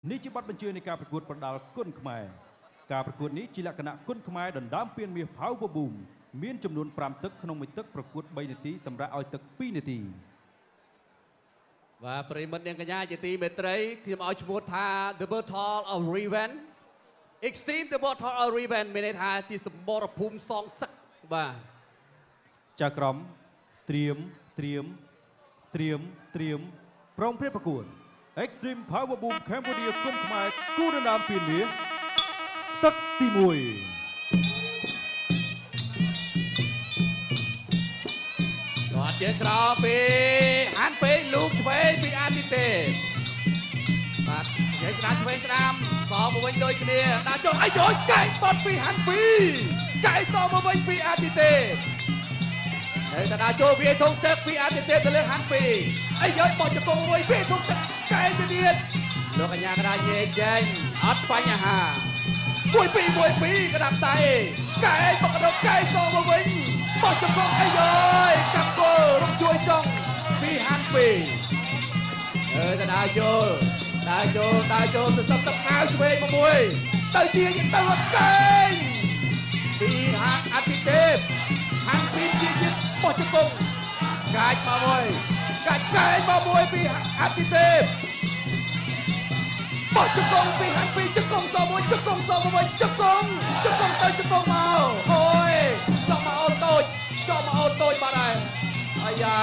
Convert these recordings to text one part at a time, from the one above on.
នេះជាបទបញ្ជានៃការប្រកួតប្រដាល់គុនខ្មែរការប្រកួតនេះជាលក្ខណៈគុនខ្មែរដណ្ដើមពានមាស Power Boom មានចំនួន5ទឹកក្នុងមួយទឹកប្រកួត3នាទីសម្រាប់ឲ្យទឹក2នាទីបាទប្រិមិត្តនាងកញ្ញាជាទីមេត្រីខ្ញុំឲ្យឈ្មោះថា The Battle of Revenge Extreme The Battle of Revenge មានន័យថាជាសមរភូមិសងសឹកបាទចាក្រមត្រៀមប្រងព្រៀបប្រកួត Extreme Power Boom Cambodia គុនខ្មែរគូដណ្ដើមពានមាសទឹកទី1គាត់ជាក្រោពីហាន់ពេកលោកឆ្វេងពីអាទិទេពបាទនិយាយស្ដាប់ឆ្វេងស្ដាំសងមកវិញដូចគ្នាដាក់ចុះអាយកកែបត់ពីហាន់ពីកែសងមកវិញពីអាទិទេពហើយតាដាក់ចូលវាធំទឹកពីអាទិទេពទៅលើហាន់ពីអាយកបោះជង្គង់មួយពីធំទឹកកែទៅទៀតលោកកញ្ញាកដាញេចេញអត់បញ្ហាមួយពីក្តាប់តៃកែបកដកកែសងមកវិញបោះជង្គង់អាយកាប់គោរំជួយចុងពីហាន់ពីតាដាក់ចូលទៅសឹកទឹកអាវឆ្វេងមកមួយទៅទាញទៅអត់កែងពីហាន់អាទិទេពហាន់ពីជាបោះជង្គង់កាច់មកមួយកាច់កែងមកមួយពីអាទិទេពបោះជង្គង់ពីហាន់ពីជង្គង់សងមួយជង្គង់សងមកវិញជង្គង់ទៅជង្គង់មកអូយចង់មកអូនតូចបាត់ហើយអាយ៉ា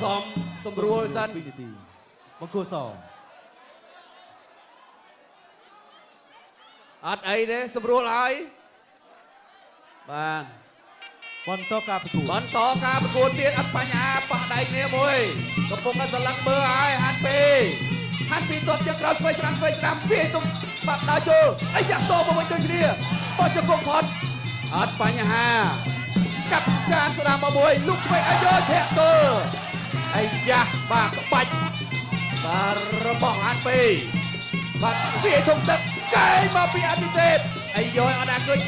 សំសម្រួលសិន2នាទីបង្គោលសអត់អីទេសម្រួលហើយបាទបន្តការប្រកួតទៀតអត់បញ្ហាប៉ះដៃគ្នាមួយកំពុងតែសន្លឹកមើលហើយហាន់ពីទាត់ជាក្រោយស្វ័យស្រាំពីទុំបាត់ដើរចូលអាយ៉ាតមកវិញដូចគ្នាបោះជង្គង់ផុតអត់បញ្ហាកាប់ចានស្ដាំមកមួយលុកស្វ័យអាយកធាក់ទៅអាយ៉ាបាទក្បាច់បាទរបស់ហាន់ពីបាទពីធំទឹកកែងមកពីអាទិទេពអាយអត់ដាក់ឃើញ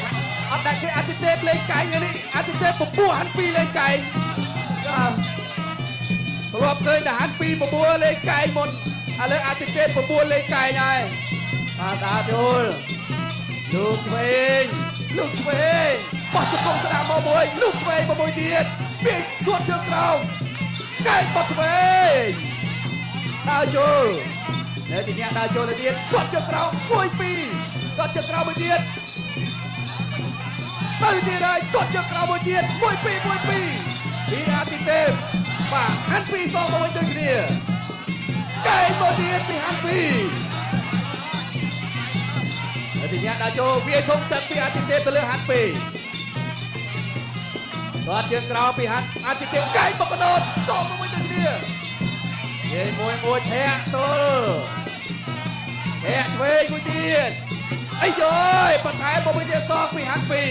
អាទិទេពលេងកែងនេះអាទិទេពពពោះហាន់ពីលេងកែងធ្លាប់ឃើញតែហាន់ពីពពោះលេងកែងមុនឥឡូវអាទិទេពពពោះលេងកែងហើយបាទដាក់ចូលលោកឆ្វេងបោះជង្គង់ស្ដាំមកមួយលោកឆ្វេងមកមួយទៀតពីគាត់ជើងក្រោមកែងបោះឆ្វេងដើរចូលនៅទីនេះដើរចូលទៅទៀតគាត់ជើងក្រោម1 2គាត់ជើងក្រោមមួយទៀតទៅទៀតហើយគាត់ជើងក្រោមមួយទៀត1 2ពីអាទិទេពបាទហាន់ពីសងមកវិញដូចគ្នាកែងមកទៀតពីហាន់ពីនៅទីនេះដើរចូលវាធំទឹកពីអាទិទេពទៅលើហាន់ពីគាត់ជើងក្រោមពីអាទិទេពកែងបកដោតសងមកវិញដូចគ្នានិយាយមួយធាក់ទល់ធាក់ឆ្វេងមួយទៀតអីយោយបន្ថែមមកវិញទៀតសងពីហាន់ពី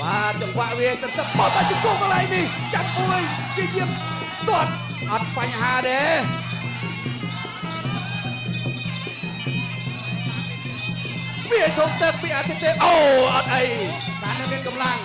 បាទចង្វាក់វាសន្តិបោះតែជង្គង់កន្លែងនេះចាត់មួយជាយាមទាត់អត់បញ្ហាទេវាធំទឹកពីអាទិទេពអូអត់អីតែនៅមានកម្លាំង